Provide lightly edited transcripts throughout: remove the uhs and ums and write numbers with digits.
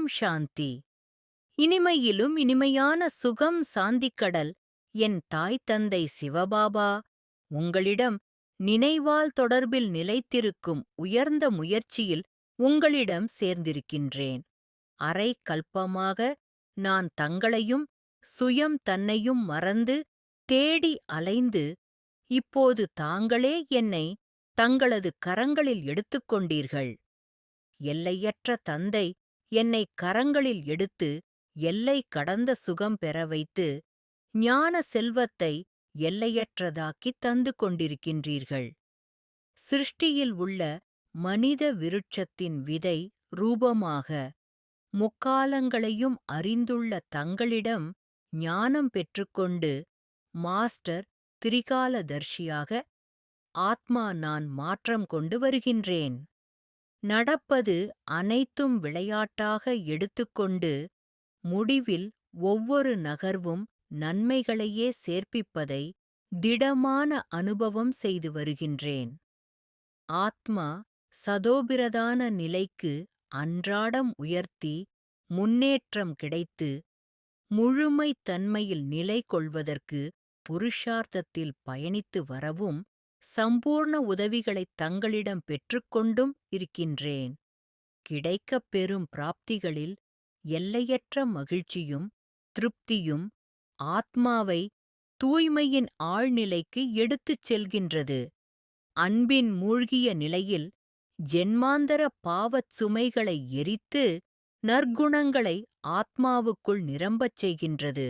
ஓம் சாந்தி. இனிமையிலும் இனிமையான சுகம் சாந்திக்கடல் என் தாய் தந்தை சிவபாபா, உங்களிடம் நினைவால் தொடர்பில் நிலைத்திருக்கும் உயர்ந்த முயற்சியில் உங்களிடம் சேர்ந்திருக்கின்றேன். அரை கல்பமாக நான் தங்களையும் சுயம் தன்னையும் மறந்து தேடி அலைந்து, இப்போது தாங்களே என்னை தங்களது கரங்களில் எடுத்துக்கொண்டீர்கள். எல்லையற்ற தந்தை என்னை கரங்களில் எடுத்து எல்லை கடந்த சுகம் பெற வைத்து ஞான செல்வத்தை எல்லையற்றதாக்கித் தந்து கொண்டிருக்கின்றீர்கள். சிருஷ்டியில் உள்ள மனித விருட்சத்தின் விதை ரூபமாக முக்காலங்களையும் அறிந்துள்ள தங்களிடம் ஞானம் பெற்றுக்கொண்டு மாஸ்டர் திரிகாலதர்ஷியாக ஆத்மா நான் மாற்றம் கொண்டு வருகின்றேன். நடப்பது அனைத்தும் விளையாட்டாக எடுத்துக்கொண்டு முடிவில் ஒவ்வொரு நகர்வும் நன்மைகளையே சேர்ப்பிப்பதை திடமான அனுபவம் செய்து வருகின்றேன். ஆத்மா சதோபிரதான நிலைக்கு அன்றாடம் உயர்த்தி முன்னேற்றம் கிடைத்து முழுமைத் தன்மையில் நிலை கொள்வதற்கு புருஷார்த்தத்தில் பயணித்து வரவும் சம்பூர்ண உதவிகளைத் தங்களிடம் பெற்றுக்கொண்டும் இருக்கின்றேன். கிடைக்கப் பெறும் பிராப்திகளில் எல்லையற்ற மகிழ்ச்சியும் திருப்தியும் ஆத்மாவை தூய்மையின் ஆழ்நிலைக்கு எடுத்துச் செல்கின்றது. அன்பின் மூழ்கிய நிலையில் ஜென்மாந்தர பாவச் சுமைகளை எரித்து நற்குணங்களை ஆத்மாவுக்குள் நிரம்பச் செய்கின்றது.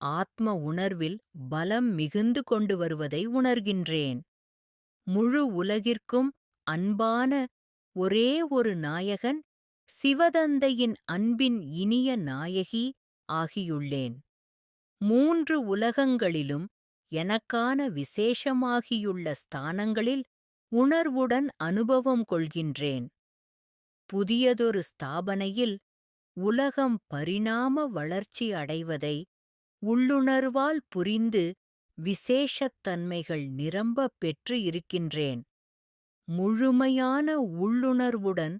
ஆத்ம உணர்வில் பலம் மிகுந்து கொண்டு வருவதை உணர்கின்றேன். முழு உலகிற்கும் அன்பான ஒரே ஒரு நாயகன் சிவதந்தையின் அன்பின் இனிய நாயகி ஆகியுள்ளேன். 3 உலகங்களிலும் எனக்கான விசேஷமாகியுள்ள ஸ்தானங்களில் உணர்வுடன் அனுபவம் கொள்கின்றேன். புதியதொரு ஸ்தாபனையில் உலகம் பரிணாம வளர்ச்சி அடைவதை உள்ளுணர்வால் புரிந்து விசேஷத்தன்மைகள் நிரம்ப பெற்று இருக்கின்றேன். முழுமையான உள்ளுணர்வுடன்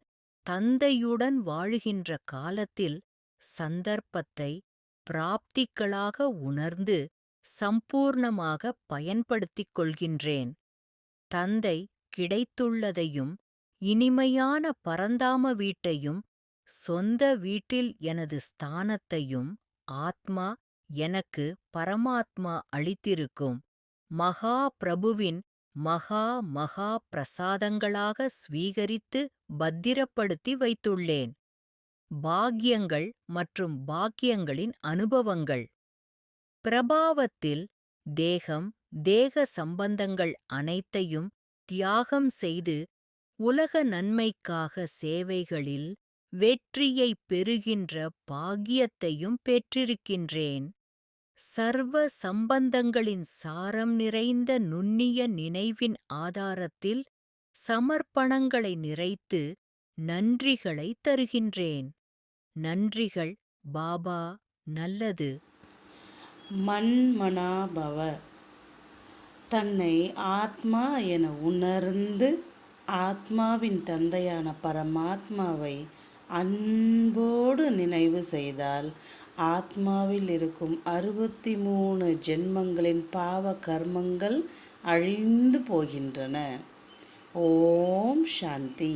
தந்தையுடன் வாழுகின்ற காலத்தில் சந்தர்ப்பத்தை பிராப்திகளாக உணர்ந்து சம்பூர்ணமாக பயன்படுத்திக் கொள்கின்றேன். தந்தை கிடைத்துள்ளதையும் இனிமையான பரந்தாம வீட்டையும் சொந்த வீட்டில் எனது ஸ்தானத்தையும் ஆத்மா எனக்கு பரமாத்மா அளித்திருக்கும் மகா பிரபுவின் மகா மகா பிரசாதங்களாக ஸ்வீகரித்து பத்திரப்படுத்தி வைத்துள்ளேன். பாக்யங்கள் மற்றும் பாக்கியங்களின் அனுபவங்கள். பிரபாவத்தில் தேகம் தேக சம்பந்தங்கள் அனைத்தையும் தியாகம் செய்து உலக நன்மைக்காக சேவைகளில் வெற்றியைப் பெறுகின்ற பாக்கியத்தையும் பெற்றிருக்கின்றேன். சர்வ சம்பந்தங்களின் சாரம் நிறைந்த நுண்ணிய நினைவின் ஆதாரத்தில் சமர்ப்பணங்களை நிறைத்து நன்றிகளை தருகின்றேன். நன்றிகள் பாபா. நல்லது. மன்மனாபவ. தன்னை ஆத்மா என உணர்ந்து ஆத்மாவின் தந்தையான பரமாத்மாவை அன்போடு நினைவு செய்தால் ஆத்மாவில் இருக்கும் 63 ஜென்மங்களின் பாவ கர்மங்கள் அழிந்து போகின்றன. ஓம் சாந்தி.